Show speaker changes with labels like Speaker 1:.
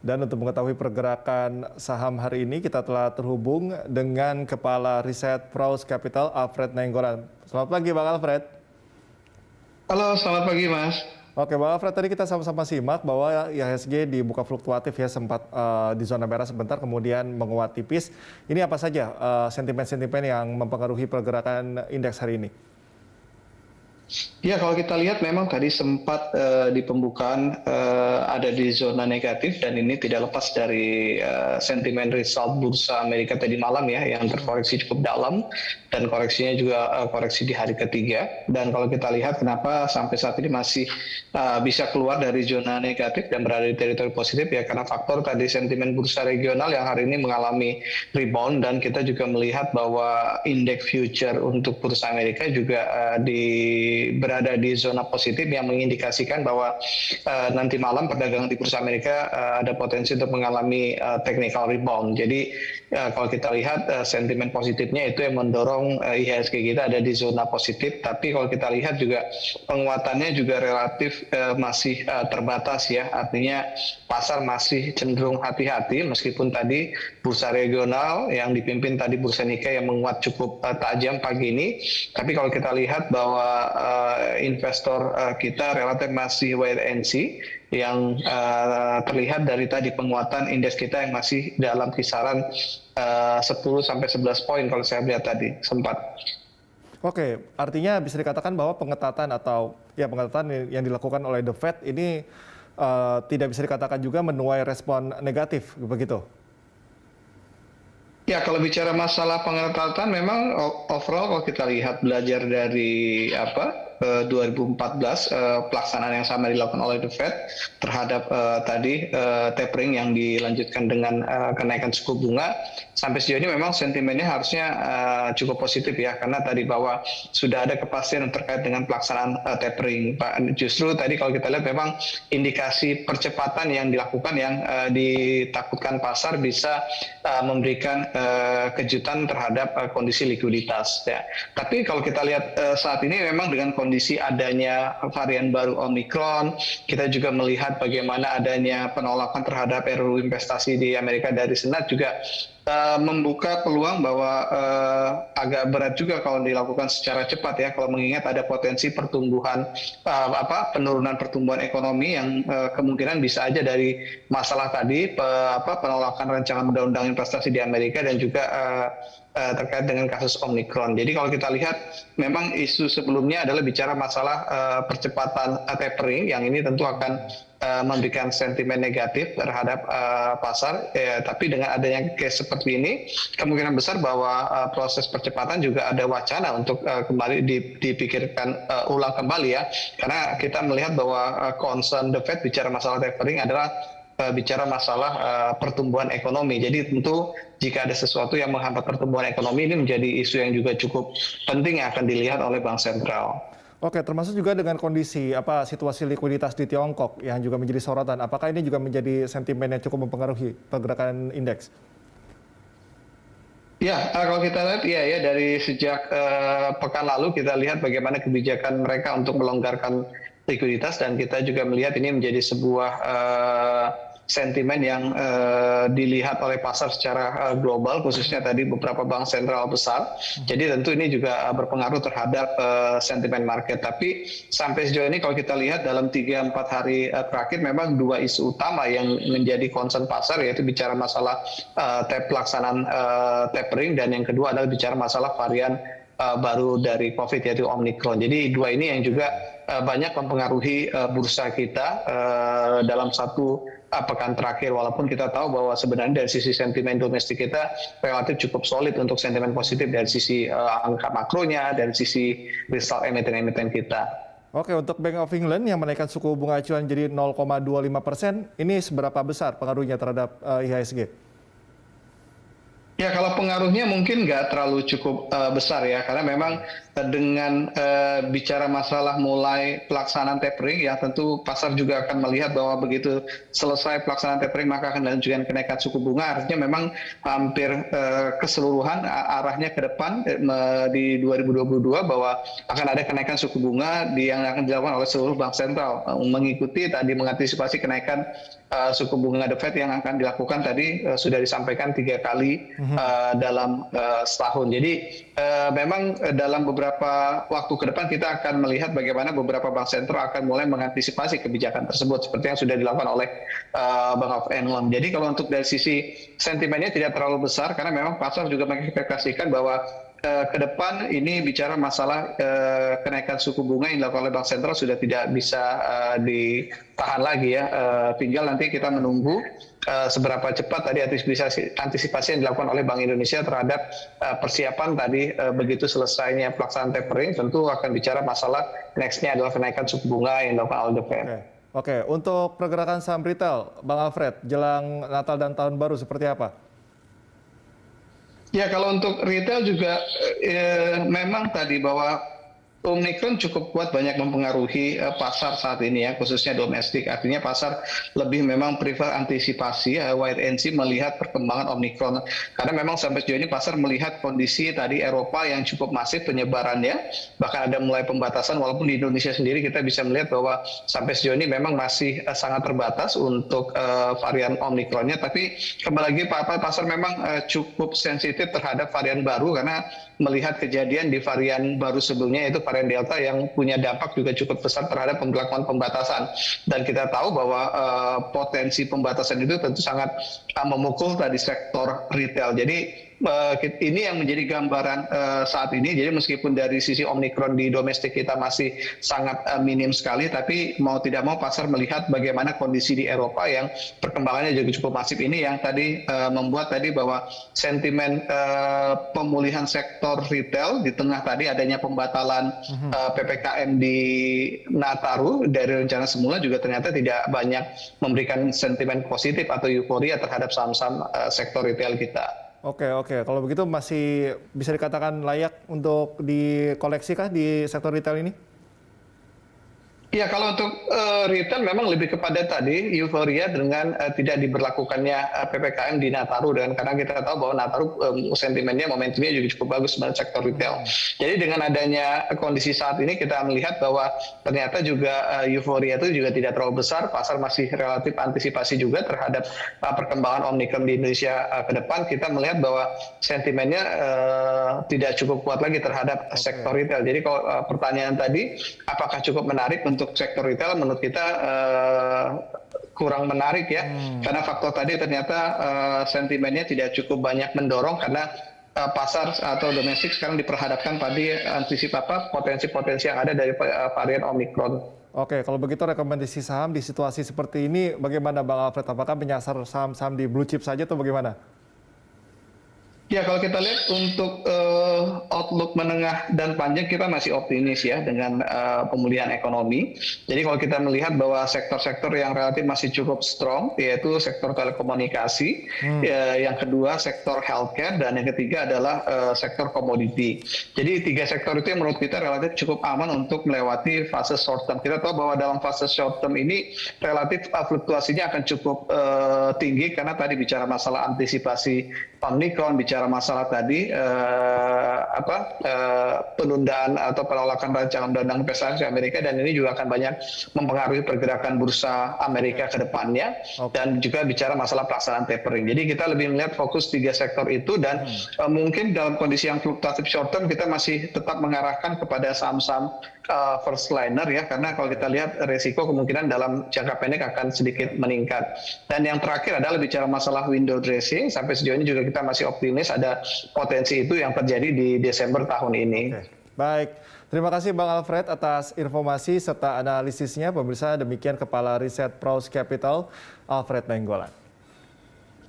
Speaker 1: Dan untuk mengetahui pergerakan saham hari ini, kita telah terhubung dengan Kepala Riset Praus Capital, Alfred Nainggolan. Selamat pagi, Bang Alfred.
Speaker 2: Halo, selamat pagi Mas.
Speaker 1: Oke, Bang Alfred, tadi kita sama-sama simak bahwa IHSG dibuka fluktuatif ya, sempat di zona merah sebentar, kemudian menguat tipis. Ini apa saja sentimen-sentimen yang mempengaruhi pergerakan indeks hari ini?
Speaker 2: Ya, kalau kita lihat memang tadi sempat di pembukaan ada di zona negatif dan ini tidak lepas dari sentimen result bursa Amerika tadi malam ya yang terkoreksi cukup dalam dan koreksinya juga koreksi di hari ketiga. Dan kalau kita lihat kenapa sampai saat ini masih bisa keluar dari zona negatif dan berada di teritori positif ya karena faktor tadi sentimen bursa regional yang hari ini mengalami rebound dan kita juga melihat bahwa indeks future untuk bursa Amerika juga berada di zona positif yang mengindikasikan bahwa nanti malam perdagangan di bursa Amerika ada potensi untuk mengalami technical rebound. Jadi kalau kita lihat sentimen positifnya itu yang mendorong IHSG kita ada di zona positif. Tapi kalau kita lihat juga penguatannya juga relatif masih terbatas ya. Artinya pasar masih cenderung hati-hati meskipun tadi bursa regional yang dipimpin tadi bursa Nikkei yang menguat cukup tajam pagi ini. Tapi kalau kita lihat bahwa investor kita relatif masih wait and see yang terlihat dari tadi penguatan indeks kita yang masih dalam kisaran 10 sampai 11 poin kalau saya lihat tadi sempat.
Speaker 1: Oke, artinya bisa dikatakan bahwa pengetatan atau ya pengetatan yang dilakukan oleh The Fed ini tidak bisa dikatakan juga menuai respon negatif, begitu?
Speaker 2: Ya, kalau bicara masalah pengetatan memang overall kalau kita lihat belajar dari 2014 pelaksanaan yang sama dilakukan oleh The Fed terhadap tadi tapering yang dilanjutkan dengan kenaikan suku bunga sampai sejauh ini memang sentimennya harusnya cukup positif ya karena tadi bahwa sudah ada kepastian terkait dengan pelaksanaan tapering. Justru tadi kalau kita lihat memang indikasi percepatan yang dilakukan yang ditakutkan pasar bisa memberikan kejutan terhadap kondisi likuiditas ya. Tapi kalau kita lihat saat ini memang dengan kondisi adanya varian baru Omicron, kita juga melihat bagaimana adanya penolakan terhadap RUU investasi di Amerika dari Senat juga membuka peluang bahwa agak berat juga kalau dilakukan secara cepat ya kalau mengingat ada potensi pertumbuhan penurunan pertumbuhan ekonomi yang kemungkinan bisa aja dari masalah tadi penolakan rancangan undang-undang investasi di Amerika dan juga terkait dengan kasus Omicron. Jadi kalau kita lihat memang isu sebelumnya adalah bicara masalah percepatan tapering yang ini tentu akan memberikan sentimen negatif terhadap pasar, tapi dengan adanya case seperti ini, kemungkinan besar bahwa proses percepatan juga ada wacana untuk kembali dipikirkan ulang kembali ya, karena kita melihat bahwa concern The Fed bicara masalah tapering adalah bicara masalah pertumbuhan ekonomi. Jadi tentu jika ada sesuatu yang menghambat pertumbuhan ekonomi ini menjadi isu yang juga cukup penting yang akan dilihat oleh Bank Sentral.
Speaker 1: Oke, termasuk juga dengan kondisi situasi likuiditas di Tiongkok yang juga menjadi sorotan. Apakah ini juga menjadi sentimen yang cukup mempengaruhi pergerakan indeks?
Speaker 2: Ya, kalau kita lihat ya dari sejak pekan lalu kita lihat bagaimana kebijakan mereka untuk melonggarkan likuiditas dan kita juga melihat ini menjadi sebuah sentimen yang dilihat oleh pasar secara global, khususnya tadi beberapa bank sentral besar. Jadi tentu ini juga berpengaruh terhadap sentimen market. Tapi sampai sejauh ini kalau kita lihat dalam 3-4 hari terakhir memang dua isu utama yang menjadi concern pasar yaitu bicara masalah pelaksanaan tapering dan yang kedua adalah bicara masalah varian baru dari COVID yaitu Omicron. Jadi dua ini yang juga banyak mempengaruhi bursa kita dalam satu pekan terakhir, walaupun kita tahu bahwa sebenarnya dari sisi sentimen domestik kita relatif cukup solid untuk sentimen positif dari sisi angka makronya, dari sisi result emiten-emiten kita.
Speaker 1: Oke, untuk Bank of England yang menaikkan suku bunga acuan jadi 0,25%, ini seberapa besar pengaruhnya terhadap IHSG?
Speaker 2: Ya, kalau pengaruhnya mungkin nggak terlalu cukup besar ya, karena memang dengan bicara masalah mulai pelaksanaan tapering, ya tentu pasar juga akan melihat bahwa begitu selesai pelaksanaan tapering maka akan dilanjutkan kenaikan suku bunga. Artinya memang hampir keseluruhan arahnya ke depan di 2022 bahwa akan ada kenaikan suku bunga yang akan dilakukan oleh seluruh bank sentral, mengikuti tadi mengantisipasi kenaikan suku bunga The Fed yang akan dilakukan tadi sudah disampaikan 3 kali dalam setahun. Jadi memang dalam beberapa waktu ke depan kita akan melihat bagaimana beberapa bank sentral akan mulai mengantisipasi kebijakan tersebut seperti yang sudah dilakukan oleh Bank of England. Jadi kalau untuk dari sisi sentimennya tidak terlalu besar karena memang pasar juga mengekspektasikan bahwa ke depan ini bicara masalah kenaikan suku bunga yang dilakukan oleh Bank Sentral sudah tidak bisa ditahan lagi ya. Tinggal nanti kita menunggu seberapa cepat tadi antisipasi yang dilakukan oleh Bank Indonesia terhadap persiapan tadi begitu selesainya pelaksanaan tapering, tentu akan bicara masalah next-nya adalah kenaikan suku bunga yang dilakukan oleh The Fed.
Speaker 1: Oke, untuk pergerakan saham retail, Bang Alfred, jelang Natal dan Tahun Baru seperti apa?
Speaker 2: Ya, kalau untuk retail juga memang tadi bahwa Omicron cukup kuat, banyak mempengaruhi pasar saat ini ya, khususnya domestik. Artinya pasar lebih memang prefer antisipasi, wait and see melihat perkembangan Omicron. Karena memang sampai sejauh ini pasar melihat kondisi tadi Eropa yang cukup masif penyebarannya, bahkan ada mulai pembatasan, walaupun di Indonesia sendiri kita bisa melihat bahwa sampai sejauh ini memang masih sangat terbatas untuk varian Omicronnya. Tapi kembali lagi pasar memang cukup sensitif terhadap varian baru karena melihat kejadian di varian baru sebelumnya yaitu varian Delta yang punya dampak juga cukup besar terhadap pemberlakuan pembatasan. Dan kita tahu bahwa potensi pembatasan itu tentu sangat memukul tadi sektor retail. Jadi ini yang menjadi gambaran saat ini. Jadi meskipun dari sisi Omicron di domestik kita masih sangat minim sekali, tapi mau tidak mau pasar melihat bagaimana kondisi di Eropa yang perkembangannya juga cukup masif ini yang tadi membuat tadi bahwa sentimen pemulihan sektor retail di tengah tadi adanya pembatalan PPKM di Nataru dari rencana semula juga ternyata tidak banyak memberikan sentimen positif atau euforia terhadap saham-saham sektor retail kita.
Speaker 1: Oke. Kalau begitu masih bisa dikatakan layak untuk dikoleksi kah di sektor retail ini?
Speaker 2: Ya, kalau untuk retail memang lebih kepada tadi euforia dengan tidak diberlakukannya PPKM di Nataru, dan karena kita tahu bahwa Nataru sentimennya, momentumnya juga cukup bagus pada sektor retail. Jadi dengan adanya kondisi saat ini kita melihat bahwa ternyata juga euforia itu juga tidak terlalu besar, pasar masih relatif antisipasi juga terhadap perkembangan Omicron di Indonesia ke depan. Kita melihat bahwa sentimennya tidak cukup kuat lagi terhadap sektor retail. Jadi kalau pertanyaan tadi, apakah cukup menarik untuk sektor retail, menurut kita kurang menarik ya, karena faktor tadi ternyata sentimennya tidak cukup banyak mendorong karena pasar atau domestik sekarang diperhadapkan pada potensi-potensi yang ada dari varian Omicron.
Speaker 1: Oke, kalau begitu rekomendasi saham di situasi seperti ini bagaimana Bang Alfred? Apakah menyasar saham-saham di blue chip saja atau bagaimana?
Speaker 2: Ya, kalau kita lihat untuk outlook menengah dan panjang kita masih optimis ya dengan pemulihan ekonomi. Jadi kalau kita melihat bahwa sektor-sektor yang relatif masih cukup strong yaitu sektor telekomunikasi, yang kedua sektor healthcare, dan yang ketiga adalah sektor komoditi. Jadi 3 sektor itu yang menurut kita relatif cukup aman untuk melewati fase short term. Kita tahu bahwa dalam fase short term ini relatif fluktuasinya akan cukup tinggi karena tadi bicara masalah antisipasi Omicron, bicara masalah tadi penundaan atau penolakan rancangan undang-undang investasi Amerika, dan ini juga akan banyak mempengaruhi pergerakan bursa Amerika ke depannya, dan juga bicara masalah pelaksanaan tapering. Jadi kita lebih melihat fokus 3 sektor itu, dan mungkin dalam kondisi yang fluktuatif short term kita masih tetap mengarahkan kepada saham-saham first liner ya, karena kalau kita lihat resiko kemungkinan dalam jangka pendek akan sedikit meningkat. Dan yang terakhir adalah bicara masalah window dressing, sampai sejauh ini juga kita masih optimis ada potensi itu yang terjadi di Desember tahun ini.
Speaker 1: Baik, terima kasih Bang Alfred atas informasi serta analisisnya. Pemirsa, demikian Kepala Riset Praus Capital, Alfred Nainggolan.